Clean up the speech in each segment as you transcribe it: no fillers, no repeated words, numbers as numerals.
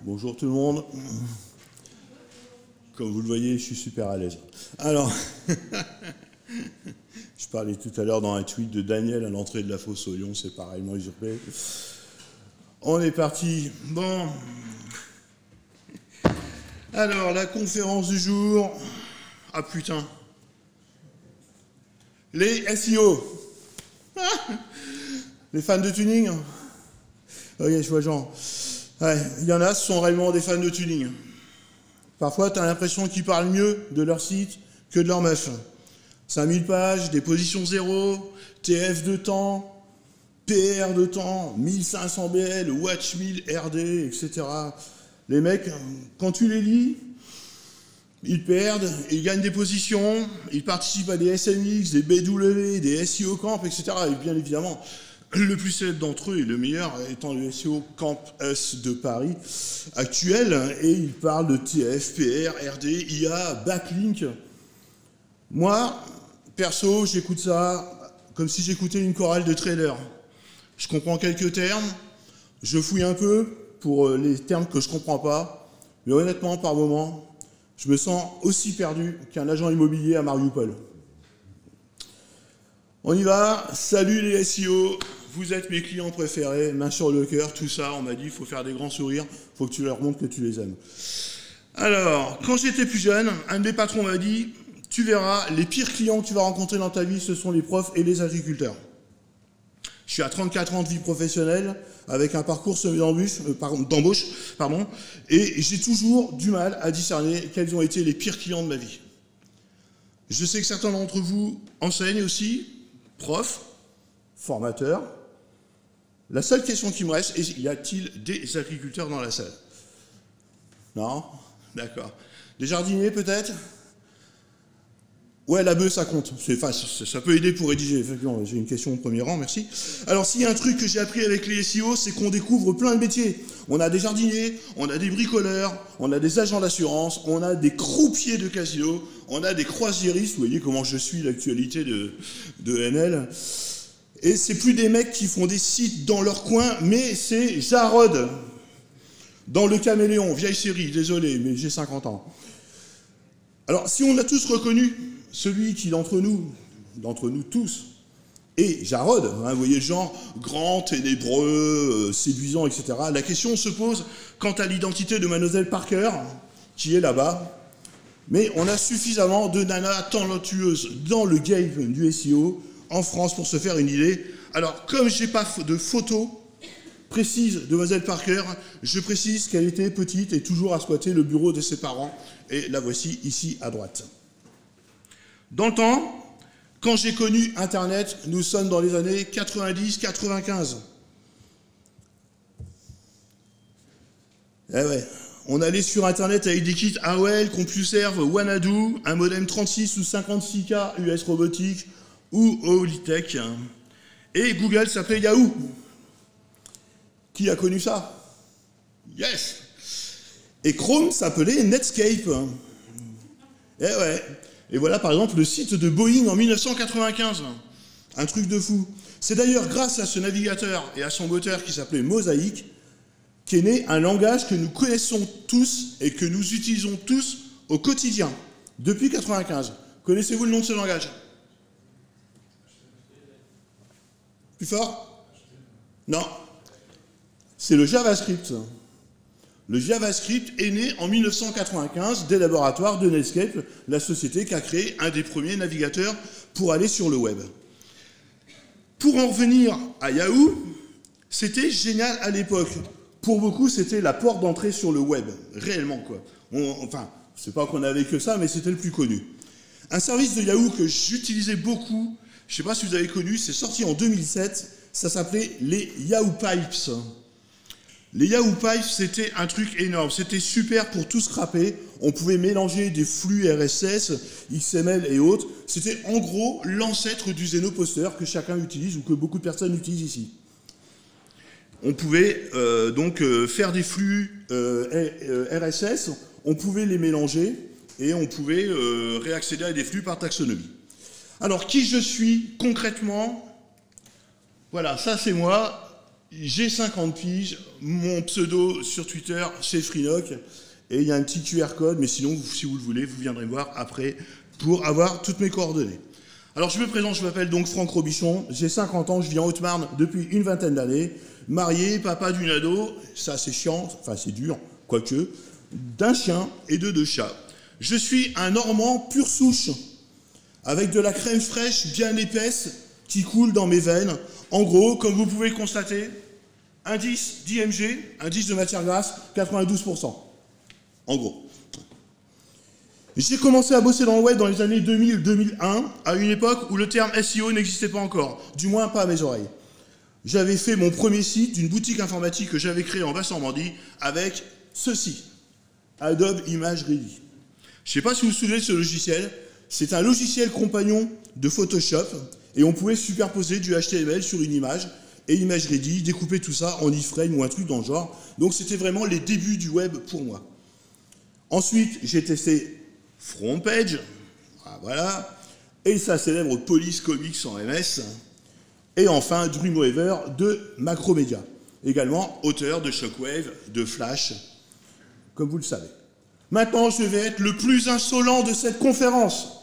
Bonjour tout le monde. Comme vous le voyez, je suis super à l'aise. Alors, je parlais tout à l'heure dans un tweet de Daniel à l'entrée de la fosse au lion, c'est pareillement usurpé. On est parti. Bon. Alors, la conférence du jour. Ah putain. Les SEO. Les fans de tuning. Ok, je vois genre. Ouais, il y en a, ce sont réellement des fans de tuning. Parfois, tu as l'impression qu'ils parlent mieux de leur site que de leur meuf. 5000 pages, des positions 0, TF de temps, PR de temps, 1500 BL, Watch 1000 RD, etc. Les mecs, quand tu les lis, ils perdent, ils gagnent des positions, ils participent à des SMX, des BW, des SEO Camp, etc. Et bien évidemment, le plus célèbre d'entre eux et le meilleur étant le SEO Camp Us de Paris actuel, et il parle de TF, PR, RD, IA, backlink. Moi, perso, j'écoute ça comme si j'écoutais une chorale de traders. Je comprends quelques termes, je fouille un peu pour les termes que je comprends pas, mais honnêtement, par moments, je me sens aussi perdu qu'un agent immobilier à Mariupol. On y va, salut les SEO. Vous êtes mes clients préférés, main sur le cœur, tout ça, on m'a dit, il faut faire des grands sourires, il faut que tu leur montres que tu les aimes. Alors, quand j'étais plus jeune, un de mes patrons m'a dit, tu verras, les pires clients que tu vas rencontrer dans ta vie, ce sont les profs et les agriculteurs. Je suis à 34 ans de vie professionnelle, avec un parcours semé d'embauche, et j'ai toujours du mal à discerner quels ont été les pires clients de ma vie. Je sais que certains d'entre vous enseignent aussi, profs, formateurs. La seule question qui me reste est, y a-t-il des agriculteurs dans la salle? Non? D'accord. Des jardiniers peut-être? Ouais, la bœuf, ça compte. Ça peut aider pour rédiger, effectivement. J'ai une question au premier rang, merci. Alors, s'il y a un truc que j'ai appris avec les SEO, c'est qu'on découvre plein de métiers. On a des jardiniers, on a des bricoleurs, on a des agents d'assurance, on a des croupiers de casino, on a des croisiéristes. Vous voyez comment je suis l'actualité de NL. Et c'est plus des mecs qui font des sites dans leur coin, mais c'est Jarod, dans Le Caméléon, vieille série, désolé, mais j'ai 50 ans. Alors, si on a tous reconnu celui qui, d'entre nous tous, est Jarod, hein, vous voyez le genre, grand, ténébreux, séduisant, etc., la question se pose quant à l'identité de Mademoiselle Parker, qui est là-bas, mais on a suffisamment de nanas talentueuses dans le game du SEO, en France pour se faire une idée. Alors, comme je n'ai pas de photo précise de Mademoiselle Parker, je précise qu'elle était petite et toujours à squatter le bureau de ses parents. Et la voici ici à droite. Dans le temps, quand j'ai connu Internet, nous sommes dans les années 90-95. Eh ouais, on allait sur Internet avec des kits AOL, CompuServe, Wanadu, un modem 36 ou 56K US robotique, ou Olitech, et Google s'appelait Yahoo. Qui a connu ça? Yes. Et Chrome s'appelait Netscape. Eh ouais. Et voilà par exemple le site de Boeing en 1995. Un truc de fou. C'est d'ailleurs grâce à ce navigateur et à son moteur qui s'appelait Mosaic qu'est né un langage que nous connaissons tous et que nous utilisons tous au quotidien, depuis 1995. Connaissez-vous le nom de ce langage? Plus fort? Non. C'est le JavaScript. Le JavaScript est né en 1995 des laboratoires de Netscape, la société qui a créé un des premiers navigateurs pour aller sur le web. Pour en revenir à Yahoo, c'était génial à l'époque. Pour beaucoup, c'était la porte d'entrée sur le web. Réellement, quoi. Enfin, c'est pas qu'on avait que ça, mais c'était le plus connu. Un service de Yahoo que j'utilisais beaucoup, je ne sais pas si vous avez connu, c'est sorti en 2007, ça s'appelait les Yahoo Pipes. Les Yahoo Pipes, c'était un truc énorme, c'était super pour tout scraper, on pouvait mélanger des flux RSS, XML et autres, c'était en gros l'ancêtre du Zenoposter que chacun utilise ou que beaucoup de personnes utilisent ici. On pouvait donc faire des flux RSS, on pouvait les mélanger et on pouvait réaccéder à des flux par taxonomie. Alors, qui je suis concrètement? Voilà, ça c'est moi. j'ai 50 piges, mon pseudo sur Twitter, c'est Freenock, et il y a un petit QR code, mais sinon, si vous le voulez, vous viendrez me voir après pour avoir toutes mes coordonnées. Alors, je me présente, je m'appelle donc Franck Robichon, j'ai 50 ans, je vis en Haute-Marne depuis une vingtaine d'années, marié, papa d'une ado, ça c'est chiant, enfin c'est dur, quoique, d'un chien et de 2 chats. Je suis un Normand pure souche, avec de la crème fraîche bien épaisse qui coule dans mes veines. En gros, comme vous pouvez le constater, indice d'IMG, indice de matière grasse, 92%. En gros. J'ai commencé à bosser dans le web dans les années 2000-2001, à une époque où le terme SEO n'existait pas encore, du moins pas à mes oreilles. J'avais fait mon premier site d'une boutique informatique que j'avais créée en Basse-Normandie avec ceci, Adobe Image Ready. Je ne sais pas si vous vous souvenez de ce logiciel, c'est un logiciel compagnon de Photoshop et on pouvait superposer du HTML sur une image et Image Ready, découper tout ça en iframe ou un truc dans le genre. Donc c'était vraiment les débuts du web pour moi. Ensuite, j'ai testé FrontPage, voilà, et sa célèbre Police Comics en MS, et enfin Dreamweaver de Macromedia, également auteur de Shockwave, de Flash, comme vous le savez. Maintenant, je vais être le plus insolent de cette conférence.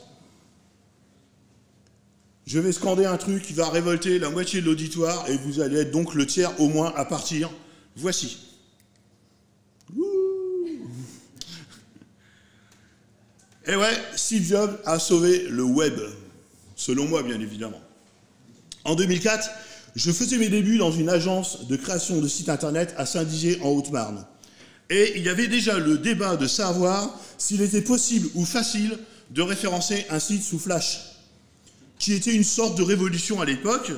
Je vais scander un truc qui va révolter la moitié de l'auditoire, et vous allez être donc le tiers au moins à partir. Voici. Et ouais, Steve Jobs a sauvé le web, selon moi bien évidemment. En 2004, je faisais mes débuts dans une agence de création de sites internet à Saint-Dizier en Haute-Marne. Et il y avait déjà le débat de savoir s'il était possible ou facile de référencer un site sous Flash, qui était une sorte de révolution à l'époque.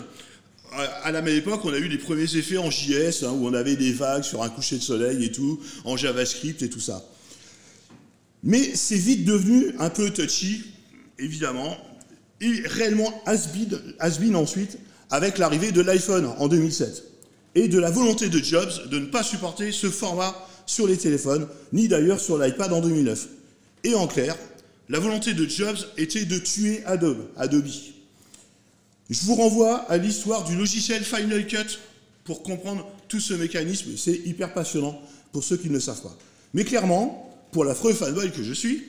À la même époque, on a eu les premiers effets en JS, où on avait des vagues sur un coucher de soleil et tout, en JavaScript et tout ça. Mais c'est vite devenu un peu touchy, évidemment, et réellement has-been ensuite, avec l'arrivée de l'iPhone en 2007, et de la volonté de Jobs de ne pas supporter ce format sur les téléphones, ni d'ailleurs sur l'iPad en 2009. Et en clair, la volonté de Jobs était de tuer Adobe. Je vous renvoie à l'histoire du logiciel Final Cut pour comprendre tout ce mécanisme, c'est hyper passionnant pour ceux qui ne le savent pas. Mais clairement, pour l'affreux fanboy que je suis,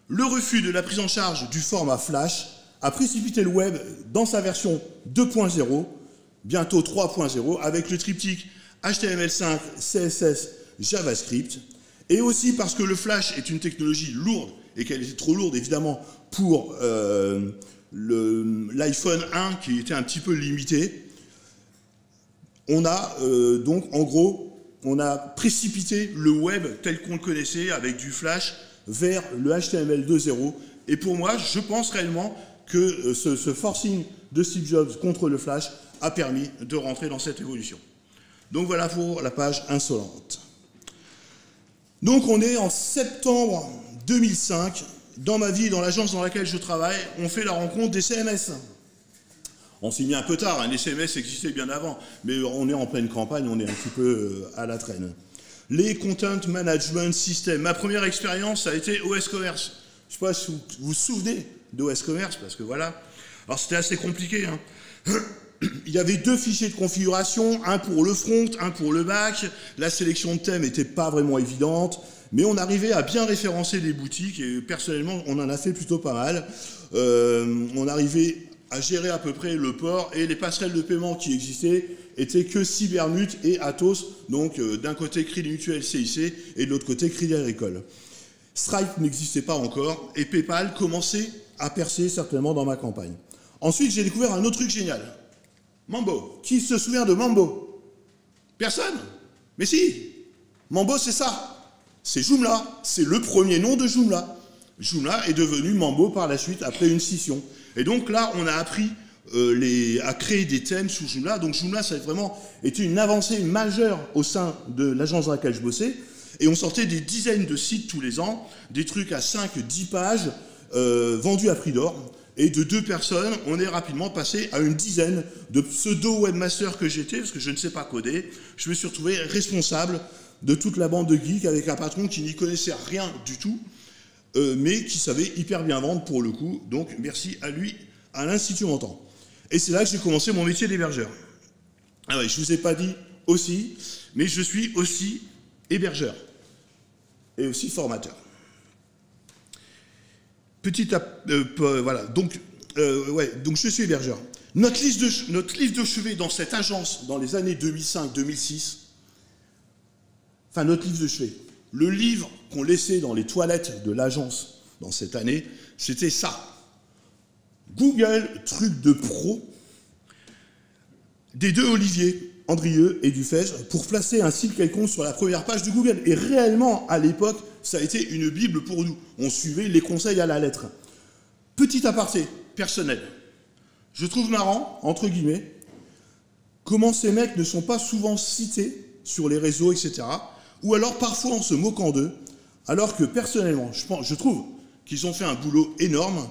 le refus de la prise en charge du format Flash a précipité le web dans sa version 2.0, bientôt 3.0, avec le triptyque HTML5, CSS, JavaScript, et aussi parce que le Flash est une technologie lourde, et qu'elle était trop lourde évidemment pour l'iPhone 1 qui était un petit peu limité. On a donc en gros, on a précipité le web tel qu'on le connaissait avec du Flash vers le HTML 2.0. Et pour moi, je pense réellement que ce forcing de Steve Jobs contre le Flash a permis de rentrer dans cette évolution. Donc voilà pour la page insolente. Donc on est en septembre 2005. Dans ma vie, dans l'agence dans laquelle je travaille, on fait la rencontre des CMS. On s'y met un peu tard, les CMS existaient bien avant, mais on est en pleine campagne, on est un petit peu à la traîne. Les Content Management Systems. Ma première expérience, ça a été OS Commerce. Je ne sais pas si vous vous souvenez d'OS Commerce, parce que voilà. Alors c'était assez compliqué. Il y avait 2 fichiers de configuration, un pour le front, un pour le back. La sélection de thèmes n'était pas vraiment évidente, mais on arrivait à bien référencer les boutiques, et personnellement, on en a fait plutôt pas mal. On arrivait à gérer à peu près le port, et les passerelles de paiement qui existaient étaient que Cybermut et Atos, donc d'un côté Crédit Mutuel CIC et de l'autre côté Crédit Agricole. Stripe n'existait pas encore, et PayPal commençait à percer certainement dans ma campagne. Ensuite, j'ai découvert un autre truc génial. Mambo. Qui se souvient de Mambo? Personne? Mais si! Mambo, c'est ça. C'est Joomla. C'est le premier nom de Joomla. Joomla est devenu Mambo par la suite, après une scission. Et donc là, on a appris à créer des thèmes sous Joomla. Donc Joomla, ça a vraiment été une avancée majeure au sein de l'agence dans laquelle je bossais. Et on sortait des dizaines de sites tous les ans, des trucs à 5-10 pages, vendus à prix d'or. Et de 2 personnes, on est rapidement passé à une dizaine de pseudo-webmasters que j'étais, parce que je ne sais pas coder. Je me suis retrouvé responsable de toute la bande de geeks avec un patron qui n'y connaissait rien du tout, mais qui savait hyper bien vendre pour le coup. Donc merci à lui, à l'Institut Montand. Et c'est là que j'ai commencé mon métier d'hébergeur. Ah ouais, je ne vous ai pas dit aussi, mais je suis aussi hébergeur et aussi formateur. Voilà, donc je suis hébergeur. Notre livre de chevet dans cette agence, dans les années 2005-2006, enfin notre livre de chevet, le livre qu'on laissait dans les toilettes de l'agence dans cette année, c'était ça. Google, truc de pro, des deux Olivier, Andrieux et Dufège, pour placer un site quelconque sur la première page de Google. Et réellement, à l'époque, ça a été une bible pour nous. On suivait les conseils à la lettre. Petit aparté, personnel. Je trouve marrant, entre guillemets, comment ces mecs ne sont pas souvent cités sur les réseaux, etc. Ou alors parfois en se moquant d'eux, alors que personnellement, je trouve qu'ils ont fait un boulot énorme.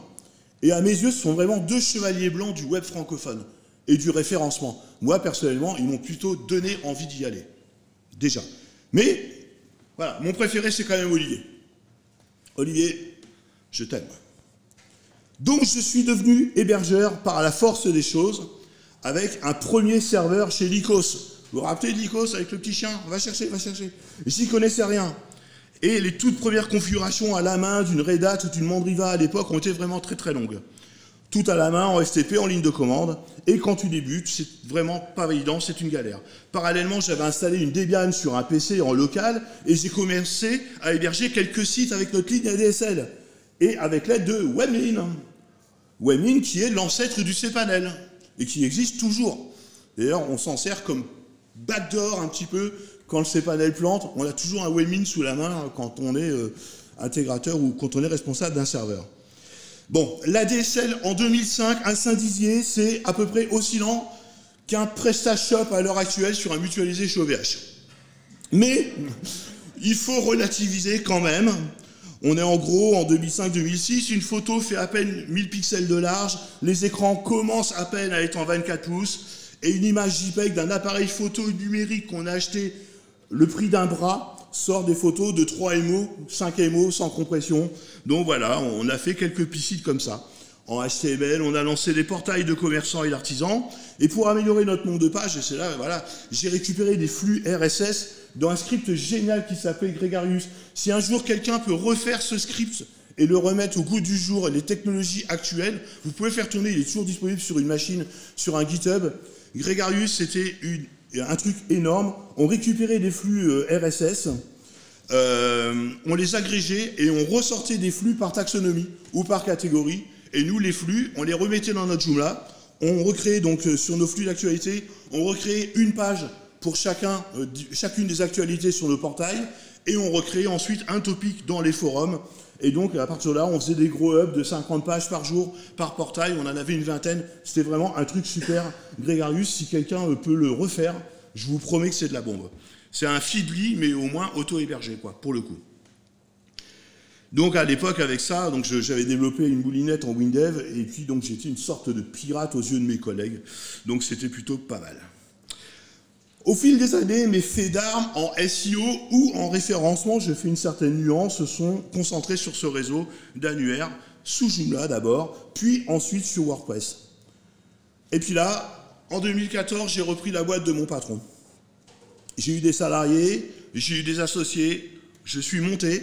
Et à mes yeux, ce sont vraiment deux chevaliers blancs du web francophone et du référencement. Moi, personnellement, ils m'ont plutôt donné envie d'y aller. Déjà. Mais, voilà, mon préféré, c'est quand même Olivier. Olivier, je t'aime. Donc, je suis devenu hébergeur par la force des choses avec un premier serveur chez Lycos. Vous vous rappelez de Lycos avec le petit chien? Va chercher, va chercher. J'y connaissais rien. Et les toutes premières configurations à la main d'une Red Hat ou d'une Mandriva à l'époque ont été vraiment très très longues. Tout à la main, en FTP, en ligne de commande. Et quand tu débutes, c'est vraiment pas évident, c'est une galère. Parallèlement, j'avais installé une Debian sur un PC en local et j'ai commencé à héberger quelques sites avec notre ligne ADSL. Et avec l'aide de Webmin. Webmin qui est l'ancêtre du cPanel et qui existe toujours. D'ailleurs, on s'en sert comme backdoor un petit peu. Quand le cPanel plante, on a toujours un Webmin sous la main quand on est intégrateur ou quand on est responsable d'un serveur. Bon, l'ADSL en 2005, un Saint-Dizier, c'est à peu près aussi lent qu'un PrestaShop à l'heure actuelle sur un mutualisé chez OVH. Mais il faut relativiser quand même. On est en gros en 2005-2006, une photo fait à peine 1000 pixels de large, les écrans commencent à peine à être en 24 pouces, et une image JPEG d'un appareil photo numérique qu'on a acheté le prix d'un bras sort des photos de 3 MO, 5 MO sans compression. Donc voilà, on a fait quelques piscides comme ça. En HTML, on a lancé des portails de commerçants et d'artisans. Et pour améliorer notre nombre de pages, et c'est là, voilà, j'ai récupéré des flux RSS dans un script génial qui s'appelle Gregarious. Si un jour quelqu'un peut refaire ce script et le remettre au goût du jour et les technologies actuelles, vous pouvez faire tourner, il est toujours disponible sur une machine, sur un GitHub. Gregarious, c'était un truc énorme. On récupérait des flux RSS, on les agrégeait et on ressortait des flux par taxonomie ou par catégorie. Et nous, les flux, on les remettait dans notre Joomla. On recréait donc sur nos flux d'actualité, on recréait une page pour chacune des actualités sur nos portails. Et on recréait ensuite un topic dans les forums. Et donc, à partir de là, on faisait des gros hubs de 50 pages par jour, par portail. On en avait une vingtaine. C'était vraiment un truc super. Gregarious, si quelqu'un peut le refaire, je vous promets que c'est de la bombe. C'est un Feedly, mais au moins auto-hébergé, quoi, pour le coup. Donc, à l'époque, avec ça, j'avais développé une moulinette en WinDev, et puis donc j'étais une sorte de pirate aux yeux de mes collègues. Donc, c'était plutôt pas mal. Au fil des années, mes faits d'armes en SEO ou en référencement, je fais une certaine nuance, se sont concentrés sur ce réseau d'annuaires, sous Joomla d'abord, puis ensuite sur WordPress. Et puis là, en 2014, j'ai repris la boîte de mon patron. J'ai eu des salariés, j'ai eu des associés, je suis monté,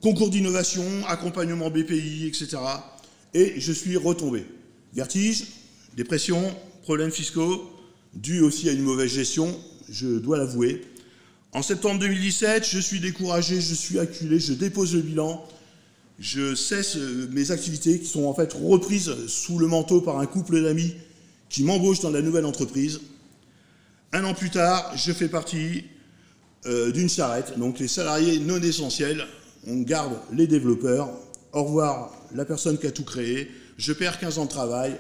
concours d'innovation, accompagnement BPI, etc. Et je suis retombé. Vertige, dépression, problèmes fiscaux, dû aussi à une mauvaise gestion, je dois l'avouer. En septembre 2017, je suis découragé, je suis acculé, je dépose le bilan, je cesse mes activités qui sont en fait reprises sous le manteau par un couple d'amis qui m'embauche dans la nouvelle entreprise. Un an plus tard, je fais partie d'une charrette, donc les salariés non essentiels, on garde les développeurs, au revoir la personne qui a tout créé, je perds 15 ans de travail,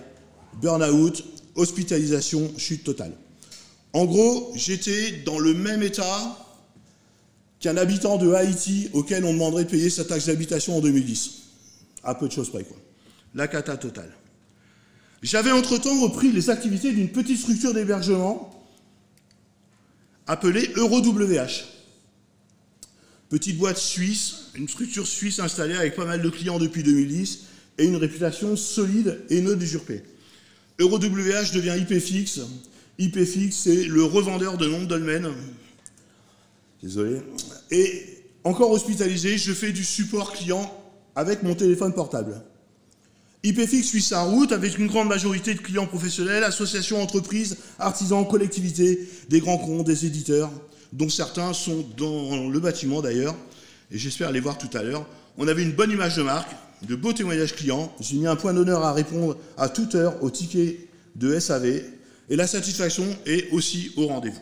burn-out, hospitalisation, chute totale. En gros, j'étais dans le même état qu'un habitant de Haïti auquel on demanderait de payer sa taxe d'habitation en 2010. À peu de choses près, quoi. La cata totale. J'avais entre-temps repris les activités d'une petite structure d'hébergement appelée EuroWH. Petite boîte suisse, une structure suisse installée avec pas mal de clients depuis 2010 et une réputation solide et non usurpée. EuroWH devient IP fixe IPFix, c'est le revendeur de nom de dolmen. Désolé. Et encore hospitalisé, je fais du support client avec mon téléphone portable. IPFix suit sa route avec une grande majorité de clients professionnels, associations, entreprises, artisans, collectivités, des grands comptes, des éditeurs, dont certains sont dans le bâtiment d'ailleurs, et j'espère les voir tout à l'heure. On avait une bonne image de marque, de beaux témoignages clients. J'ai mis un point d'honneur à répondre à toute heure aux tickets de SAV, et la satisfaction est aussi au rendez-vous.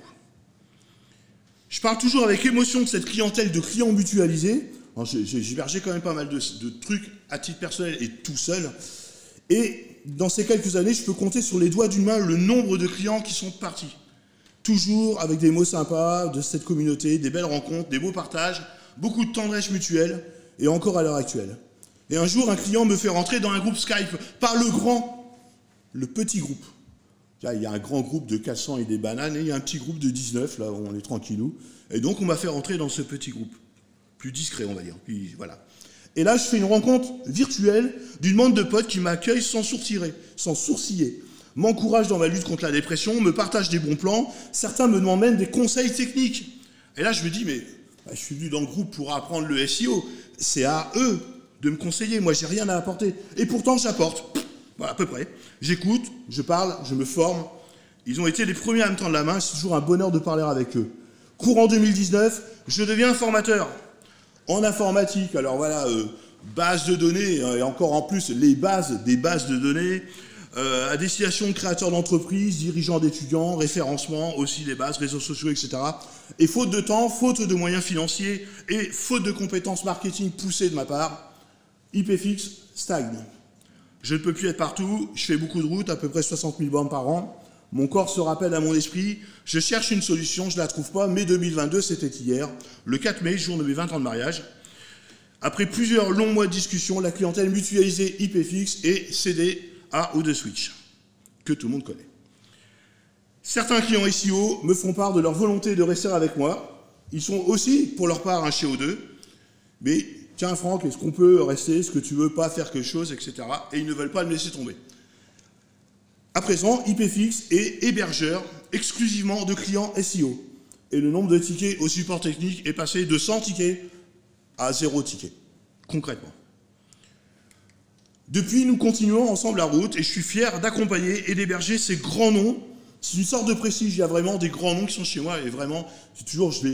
Je parle toujours avec émotion de cette clientèle de clients mutualisés. J'ai hébergé quand même pas mal de trucs à titre personnel et tout seul. Et dans ces quelques années, je peux compter sur les doigts d'une main le nombre de clients qui sont partis. Toujours avec des mots sympas de cette communauté, des belles rencontres, des beaux partages, beaucoup de tendresse mutuelle, et encore à l'heure actuelle. Et un jour, un client me fait rentrer dans un groupe Skype, pas le grand, le petit groupe. Il y a un grand groupe de 400 et des bananes, et il y a un petit groupe de 19, là, où on est tranquillou. Et donc, on m'a fait rentrer dans ce petit groupe. Plus discret, on va dire. Puis, voilà. Et là, je fais une rencontre virtuelle d'une bande de potes qui m'accueillent sans sourciller, m'encouragent dans ma lutte contre la dépression, me partagent des bons plans. Certains me demandent même des conseils techniques. Et là, je me dis, mais je suis venu dans le groupe pour apprendre le SEO. C'est à eux de me conseiller. Moi, j'ai rien à apporter. Et pourtant, j'apporte. Voilà, à peu près. J'écoute, je parle, je me forme. Ils ont été les premiers à me tendre la main. C'est toujours un bonheur de parler avec eux. Courant 2019, je deviens formateur en informatique. Alors voilà, base de données, et encore en plus, les bases des bases de données, à destination de créateurs d'entreprises, dirigeants d'étudiants, référencement, aussi les bases, réseaux sociaux, etc. Et faute de temps, faute de moyens financiers et faute de compétences marketing poussées de ma part, IPFix stagne. Je ne peux plus être partout, je fais beaucoup de routes, à peu près 60 000 bornes par an. Mon corps se rappelle à mon esprit, je cherche une solution, je ne la trouve pas, mai 2022, c'était hier, le 4 mai, jour de mes 20 ans de mariage. Après plusieurs longs mois de discussion, la clientèle mutualisée IPFix est cédée à O2Switch, que tout le monde connaît. Certains clients SEO me font part de leur volonté de rester avec moi. Ils sont aussi, pour leur part, chez O2. Mais, tiens Franck, est-ce qu'on peut rester? Est-ce que tu veux pas faire quelque chose, etc. Et ils ne veulent pas me laisser tomber. À présent, IPFix est hébergeur exclusivement de clients SEO. Et le nombre de tickets au support technique est passé de 100 tickets à 0 tickets, concrètement. Depuis, nous continuons ensemble la route et je suis fier d'accompagner et d'héberger ces grands noms. C'est une sorte de prestige, il y a vraiment des grands noms qui sont chez moi et vraiment, toujours, je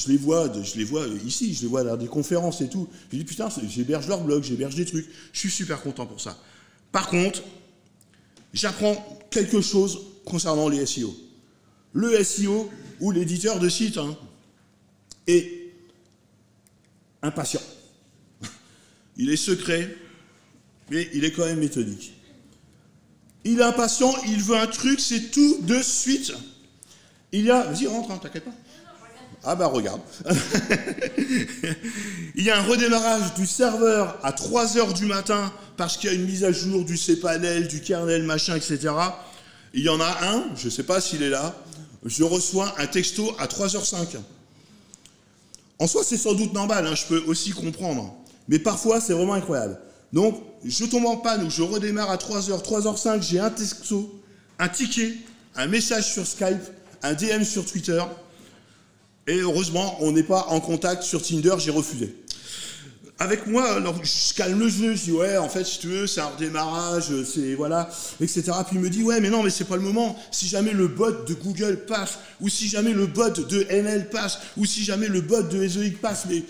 les vois ici, je les vois dans des conférences et tout. Je dis putain, j'héberge leur blog, j'héberge des trucs. Je suis super content pour ça. Par contre, j'apprends quelque chose concernant les SEO. Le SEO ou l'éditeur de site est impatient. Il est secret, mais il est quand même méthodique. Il est impatient, il veut un truc, c'est tout de suite. Il y a... Vas-y, rentre, t'inquiète pas. Ah bah regarde. Il y a un redémarrage du serveur à 3 h du matin parce qu'il y a une mise à jour du cPanel, du kernel, machin, etc. Il y en a un, je ne sais pas s'il est là, je reçois un texto à 3h05. En soi, c'est sans doute normal, je peux aussi comprendre. Mais parfois, c'est vraiment incroyable. Donc, je tombe en panne ou je redémarre à 3h, 3h05, j'ai un texto, un ticket, un message sur Skype, un DM sur Twitter. Et heureusement, on n'est pas en contact sur Tinder, j'ai refusé. Avec moi, alors, je calme le jeu, je dis ouais, en fait, si tu veux, c'est un redémarrage, c'est voilà, etc. Puis il me dit ouais, mais non, mais c'est pas le moment. Si jamais le bot de Google passe, ou si jamais le bot de NL passe, ou si jamais le bot de SEO passe, mais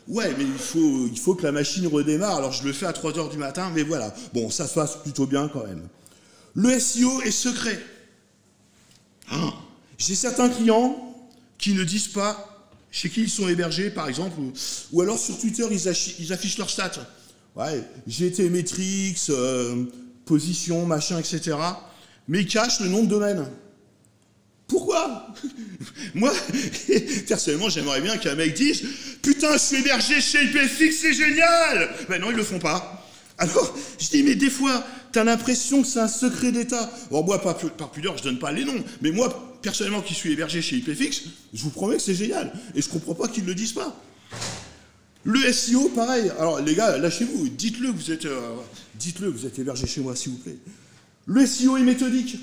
ouais, mais il faut que la machine redémarre. Alors je le fais à 3 h du matin, mais voilà. Bon, ça se passe plutôt bien quand même. Le SEO est secret. J'ai certains clients qui ne disent pas chez qui ils sont hébergés, par exemple, ou alors sur Twitter, ils affichent leurs stats. Ouais, GT Metrics, position, machin, etc. Mais ils cachent le nom de domaine. Pourquoi? Moi, personnellement, j'aimerais bien qu'un mec dise « Putain, je suis hébergé chez IPFix, c'est génial !» Ben non, ils le font pas. Alors, je dis, mais des fois, t'as l'impression que c'est un secret d'État. Bon, moi, par pudeur, je donne pas les noms, mais moi, personnellement, qui suis hébergé chez IPFix, je vous promets que c'est génial. Et je comprends pas qu'ils le disent pas. Le SEO, pareil. Alors, les gars, lâchez-vous, dites-le, vous êtes hébergé chez moi, s'il vous plaît. Le SEO est méthodique.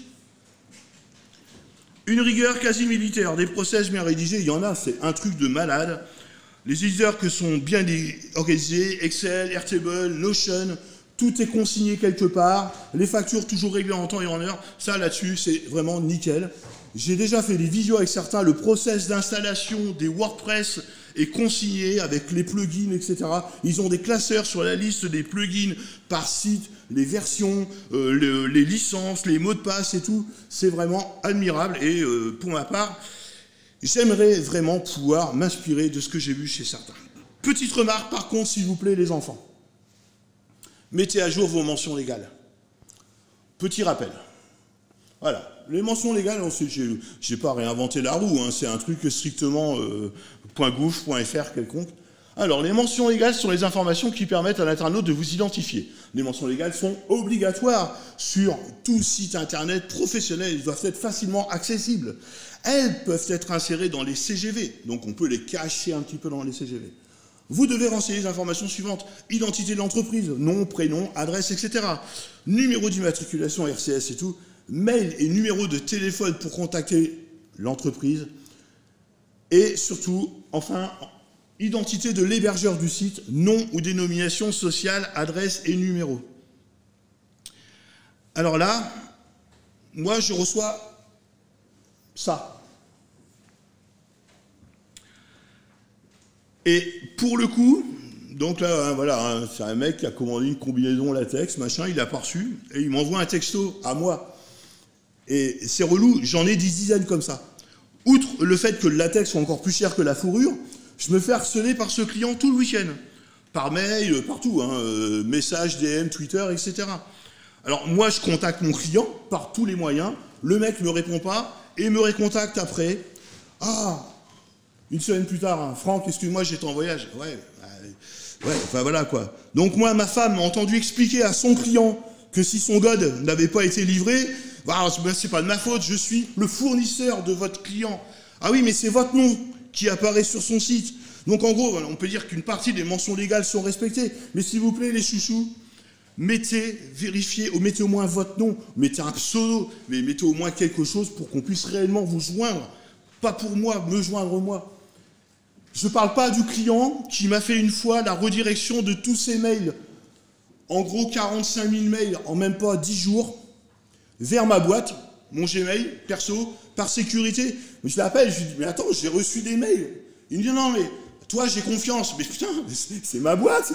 Une rigueur quasi militaire, des process bien rédigés, il y en a, c'est un truc de malade. Les éditeurs que sont bien organisés, Excel, Airtable, Notion, tout est consigné quelque part, les factures toujours réglées en temps et en heure, ça là-dessus c'est vraiment nickel. J'ai déjà fait des visios avec certains, le process d'installation des WordPress est consigné avec les plugins, etc. Ils ont des classeurs sur la liste des plugins par site, les versions, les licences, les mots de passe et tout. C'est vraiment admirable et pour ma part, j'aimerais vraiment pouvoir m'inspirer de ce que j'ai vu chez certains. Petite remarque par contre, s'il vous plaît, les enfants. Mettez à jour vos mentions légales. Petit rappel. Voilà. Les mentions légales, je n'ai pas réinventé la roue, hein, c'est un truc strictement .gouv, .fr quelconque. Alors, les mentions légales sont les informations qui permettent à l'internaute de vous identifier. Les mentions légales sont obligatoires sur tout site internet professionnel, elles doivent être facilement accessibles. Elles peuvent être insérées dans les CGV, donc on peut les cacher un petit peu dans les CGV. Vous devez renseigner les informations suivantes. Identité de l'entreprise, nom, prénom, adresse, etc. Numéro d'immatriculation RCS et tout. Mail et numéro de téléphone pour contacter l'entreprise. Et surtout, enfin, identité de l'hébergeur du site, nom ou dénomination sociale, adresse et numéro. Alors là, moi je reçois ça. Et pour le coup, donc là, hein, voilà, hein, c'est un mec qui a commandé une combinaison latex, machin, il l'a pas reçu, et il m'envoie un texto à moi. Et c'est relou, j'en ai des dizaines comme ça. Outre le fait que le latex soit encore plus cher que la fourrure, je me fais harceler par ce client tout le week-end. Par mail, partout, hein, messages, DM, Twitter, etc. Alors moi, je contacte mon client par tous les moyens, le mec ne me répond pas, et me recontacte après. Ah, une semaine plus tard, hein, Franck, excuse-moi, j'étais en voyage. Ouais, enfin voilà quoi. Donc moi, ma femme m'a entendu expliquer à son client que si son god n'avait pas été livré, bah, c'est pas de ma faute, je suis le fournisseur de votre client. Ah oui, mais c'est votre nom qui apparaît sur son site. Donc en gros, on peut dire qu'une partie des mentions légales sont respectées. Mais s'il vous plaît, les chouchous, vérifiez, ou mettez au moins votre nom, mettez un pseudo, mais mettez au moins quelque chose pour qu'on puisse réellement vous joindre. Pas pour moi, me joindre moi. Je ne parle pas du client qui m'a fait une fois la redirection de tous ses mails. En gros, 45 000 mails en même pas 10 jours, vers ma boîte, mon Gmail, perso, par sécurité. Je l'appelle, je lui dis, mais attends, j'ai reçu des mails. Il me dit, non, mais toi, j'ai confiance. Mais putain, c'est ma boîte.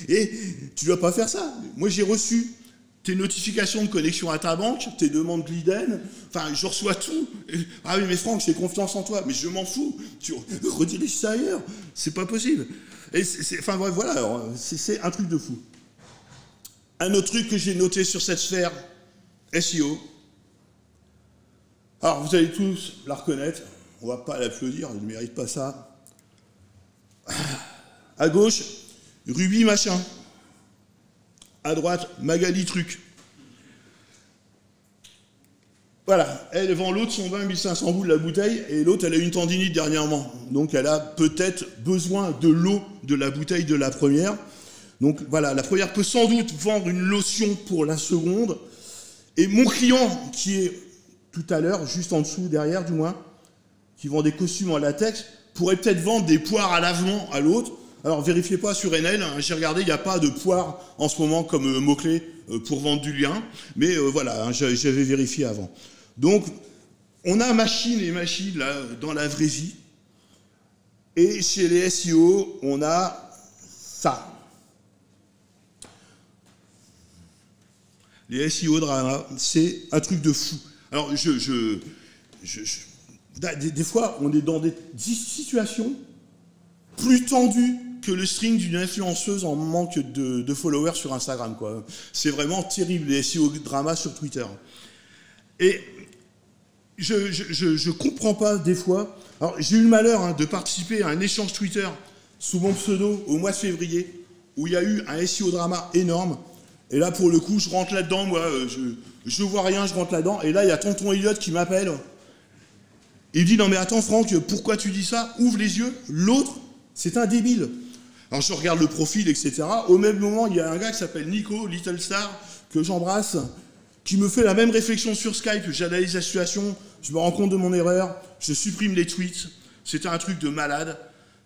Et tu ne dois pas faire ça. Moi, j'ai reçu tes notifications de connexion à ta banque, tes demandes Gliden, enfin, je reçois tout. Ah oui, mais Franck, j'ai confiance en toi. Mais je m'en fous. Tu rediriges ça ailleurs. C'est pas possible. Et enfin, voilà, c'est un truc de fou. Un autre truc que j'ai noté sur cette sphère, SEO. Alors, vous allez tous la reconnaître. On va pas l'applaudir, elle ne mérite pas ça. À gauche, Ruby machin. À droite, Magali truc. Voilà, elle vend l'autre son vin 1500 boules la bouteille, et l'autre, elle a eu une tendinite dernièrement. Donc, elle a peut-être besoin de l'eau de la bouteille de la première. Donc, voilà, la première peut sans doute vendre une lotion pour la seconde. Et mon client, qui est tout à l'heure, juste en dessous, derrière du moins, qui vend des costumes en latex, pourrait peut-être vendre des poires à lavement à l'autre. Alors, vérifiez pas sur NL, hein, j'ai regardé, il n'y a pas de poire en ce moment comme mot-clé pour vendre du lien. Mais voilà, hein, j'avais vérifié avant. Donc, on a machine et machine là, dans la vraie vie. Et chez les SEO, on a ça. Les SEO drama, c'est un truc de fou. Alors, des fois, on est dans des situations plus tendues que le string d'une influenceuse en manque de followers sur Instagram, quoi. C'est vraiment terrible, les SEO drama sur Twitter. Et je comprends pas, des fois. Alors, j'ai eu le malheur hein, de participer à un échange Twitter sous mon pseudo au mois de février, où il y a eu un SEO drama énorme. Et là, pour le coup, je rentre là-dedans, moi, je vois rien, je rentre là-dedans. Et là, il y a tonton Elliot qui m'appelle. Il me dit, non mais attends Franck, pourquoi tu dis ça? Ouvre les yeux, l'autre, c'est un débile. Alors je regarde le profil, etc. Au même moment, il y a un gars qui s'appelle Nico, Little Star, que j'embrasse, qui me fait la même réflexion sur Skype. J'analyse la situation, je me rends compte de mon erreur, je supprime les tweets. C'était un truc de malade.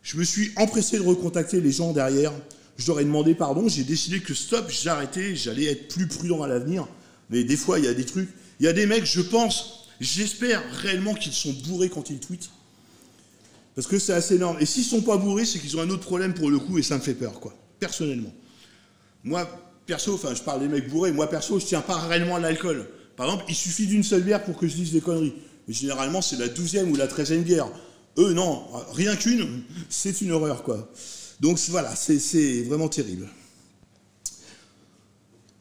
Je me suis empressé de recontacter les gens derrière. Je leur ai demandé pardon, j'ai décidé que stop, j'arrêtais, j'allais être plus prudent à l'avenir. Mais des fois, il y a des trucs, il y a des mecs, je pense, j'espère réellement qu'ils sont bourrés quand ils tweetent. Parce que c'est assez énorme. Et s'ils ne sont pas bourrés, c'est qu'ils ont un autre problème pour le coup, et ça me fait peur, quoi, personnellement. Moi, perso, enfin, je parle des mecs bourrés, moi, perso, je ne tiens pas réellement à l'alcool. Par exemple, il suffit d'une seule bière pour que je dise des conneries. Mais généralement, c'est la 12e ou la 13e bière. Eux, non, rien qu'une, c'est une horreur, quoi. Donc voilà, c'est vraiment terrible.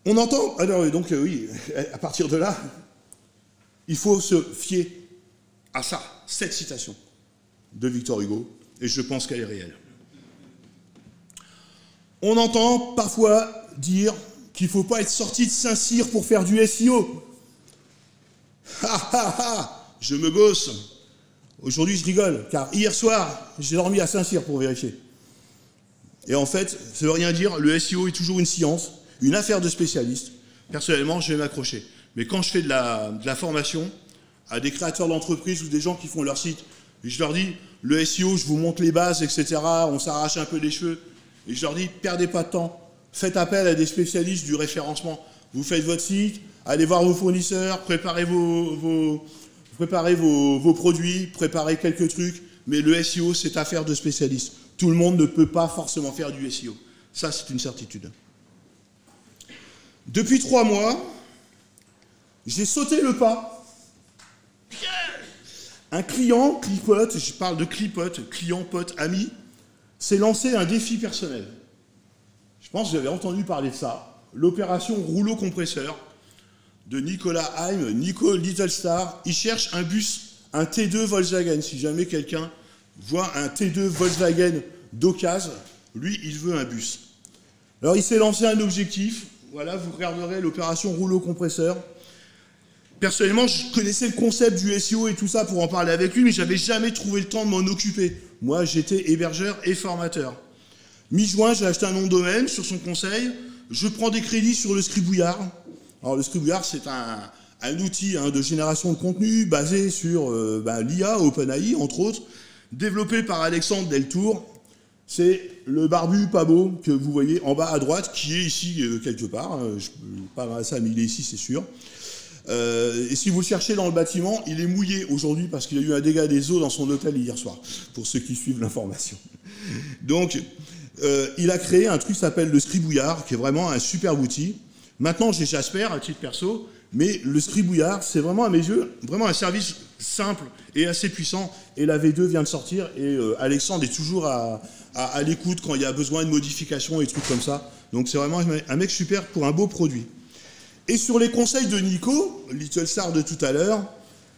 On entend, alors donc oui, à partir de là, il faut se fier à ça, cette citation de Victor Hugo, et je pense qu'elle est réelle. On entend parfois dire qu'il ne faut pas être sorti de Saint-Cyr pour faire du SEO. Ha ha ha, je me gosse. Aujourd'hui, je rigole, car hier soir, j'ai dormi à Saint-Cyr pour vérifier. Et en fait, ça ne veut rien dire, le SEO est toujours une science, une affaire de spécialistes. Personnellement, je vais m'accrocher. Mais quand je fais de la formation à des créateurs d'entreprises ou des gens qui font leur site, et je leur dis, le SEO, je vous montre les bases, etc., on s'arrache un peu les cheveux, et je leur dis, perdez pas de temps, faites appel à des spécialistes du référencement. Vous faites votre site, allez voir vos fournisseurs, préparez vos produits, préparez quelques trucs, mais le SEO, c'est affaire de spécialistes. Tout le monde ne peut pas forcément faire du SEO. Ça, c'est une certitude. Depuis 3 mois, j'ai sauté le pas. Un client, clipote, je parle de clipote, client, pote, ami, s'est lancé un défi personnel. Je pense que vous avez entendu parler de ça. L'opération rouleau compresseur de Nicolas Heim, Nico Littlestar. Il cherche un bus, un T2 Volkswagen. Si jamais quelqu'un voit un T2 Volkswagen d'occasion, lui, il veut un bus. Alors, il s'est lancé un objectif. Voilà, vous regarderez l'opération rouleau compresseur. Personnellement, je connaissais le concept du SEO et tout ça pour en parler avec lui, mais je n'avais jamais trouvé le temps de m'en occuper. Moi, j'étais hébergeur et formateur. Mi-juin, j'ai acheté un nom de domaine sur son conseil. Je prends des crédits sur le Scribouillard. Alors, le Scribouillard, c'est un outil de génération de contenu basé sur l'IA, OpenAI, entre autres, développé par Alexandre Deltour. C'est le barbu pas beau que vous voyez en bas à droite, qui est ici quelque part. Je ne pas mal ça, mais il est ici, c'est sûr. Et si vous le cherchez dans le bâtiment, il est mouillé aujourd'hui parce qu'il y a eu un dégât des eaux dans son hôtel hier soir, pour ceux qui suivent l'information. Donc, il a créé un truc qui s'appelle le Scribouillard, qui est vraiment un superbe outil. Maintenant, j'ai Jasper à titre perso, mais le Scribouillard, c'est vraiment à mes yeux, vraiment un service simple et assez puissant. Et la V2 vient de sortir, et Alexandre est toujours à l'écoute quand il y a besoin de modifications et trucs comme ça. Donc c'est vraiment un mec super pour un beau produit. Et sur les conseils de Nico, Littlestar de tout à l'heure,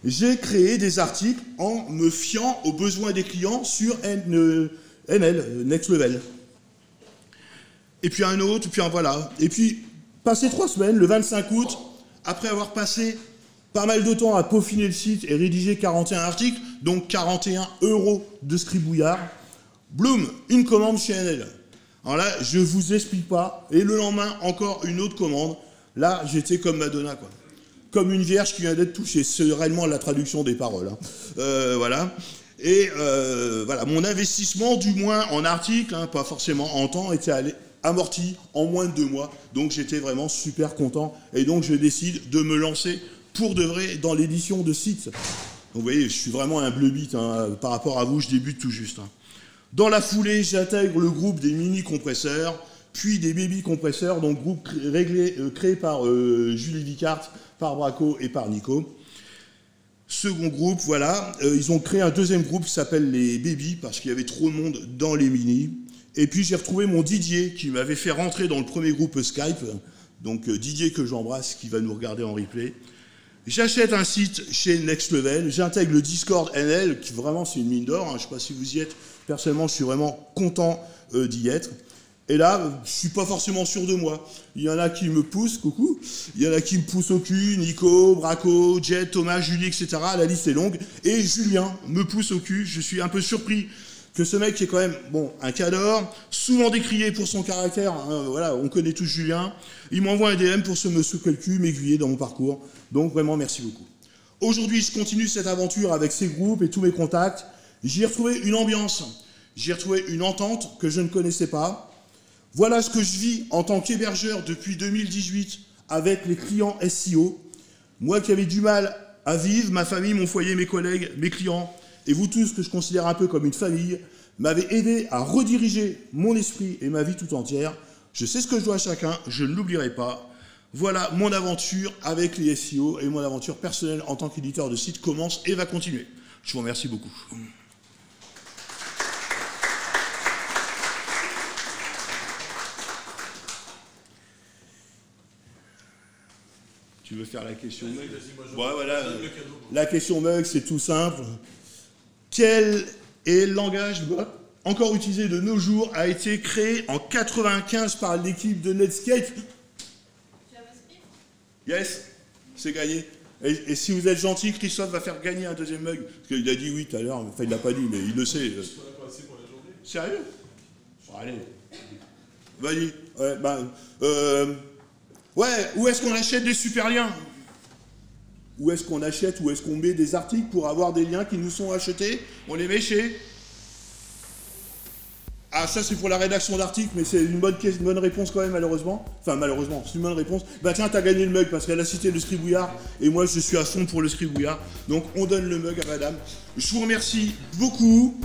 j'ai créé des articles en me fiant aux besoins des clients sur NL, Next Level. Et puis un autre, puis un voilà. Et puis, passé 3 semaines, le 25 août, après avoir passé pas mal de temps à peaufiner le site et rédiger 41 articles, donc 41 € de Scribouillard, bloom, une commande chez NL. Alors là, je ne vous explique pas. Et le lendemain, encore une autre commande. Là, j'étais comme Madonna, quoi. Comme une vierge qui vient d'être touchée. C'est réellement la traduction des paroles. Voilà. Et voilà, mon investissement, du moins en article, pas forcément en temps, était amorti en moins de 2 mois. Donc j'étais vraiment super content. Et donc je décide de me lancer pour de vrai dans l'édition de sites. Donc vous voyez, je suis vraiment un bleubite par rapport à vous, je débute tout juste. Dans la foulée, j'intègre le groupe des mini-compresseurs, puis des baby-compresseurs, donc groupe créé par Julie Vicart, par Braco et par Nico. Second groupe, voilà, ils ont créé un deuxième groupe qui s'appelle les baby, parce qu'il y avait trop de monde dans les mini. Et puis j'ai retrouvé mon Didier, qui m'avait fait rentrer dans le premier groupe Skype, donc Didier que j'embrasse, qui va nous regarder en replay. J'achète un site chez Next Level, j'intègre le Discord NL, qui vraiment c'est une mine d'or, je ne sais pas si vous y êtes, personnellement je suis vraiment content d'y être. Et là, je ne suis pas forcément sûr de moi. Il y en a qui me poussent, coucou, il y en a qui me poussent au cul, Nico, Braco, Jet, Thomas, Julie, etc. La liste est longue. Et Julien me pousse au cul, je suis un peu surpris que ce mec qui est quand même, bon, un cador, souvent décrié pour son caractère, hein, voilà, on connaît tous Julien, il m'envoie un DM pour me secouer le cul, m'aiguiller dans mon parcours. Donc vraiment, merci beaucoup. Aujourd'hui, je continue cette aventure avec ces groupes et tous mes contacts. J'y ai retrouvé une ambiance, j'y ai retrouvé une entente que je ne connaissais pas. Voilà ce que je vis en tant qu'hébergeur depuis 2018 avec les clients SEO. Moi qui avais du mal à vivre, ma famille, mon foyer, mes collègues, mes clients, et vous tous que je considère un peu comme une famille, m'avez aidé à rediriger mon esprit et ma vie tout entière. Je sais ce que je dois à chacun, je ne l'oublierai pas. Voilà, mon aventure avec les SEO et mon aventure personnelle en tant qu'éditeur de site commence et va continuer. Je vous remercie beaucoup. Tu veux faire la question mug? Ouais, voilà. La question mug, c'est tout simple. Quel est le langage encore utilisé de nos jours, a été créé en 95 par l'équipe de Netscape? Yes, c'est gagné. Et si vous êtes gentil, Christophe va faire gagner un deuxième mug. Parce qu'il a dit oui tout à l'heure, enfin il ne l'a pas dit, mais il le sait. Sérieux? Bon, allez. Vas-y. Ouais, ouais, où est-ce qu'on achète des super liens? Où est-ce qu'on achète, où est-ce qu'on met des articles pour avoir des liens qui nous sont achetés? On les met chez... Ah, ça c'est pour la rédaction d'articles, mais c'est une bonne réponse quand même, malheureusement. Enfin, malheureusement, c'est une bonne réponse. Bah tiens, t'as gagné le mug, parce qu'elle a cité le scribouillard, et moi je suis à fond pour le scribouillard. Donc on donne le mug à madame. Je vous remercie beaucoup.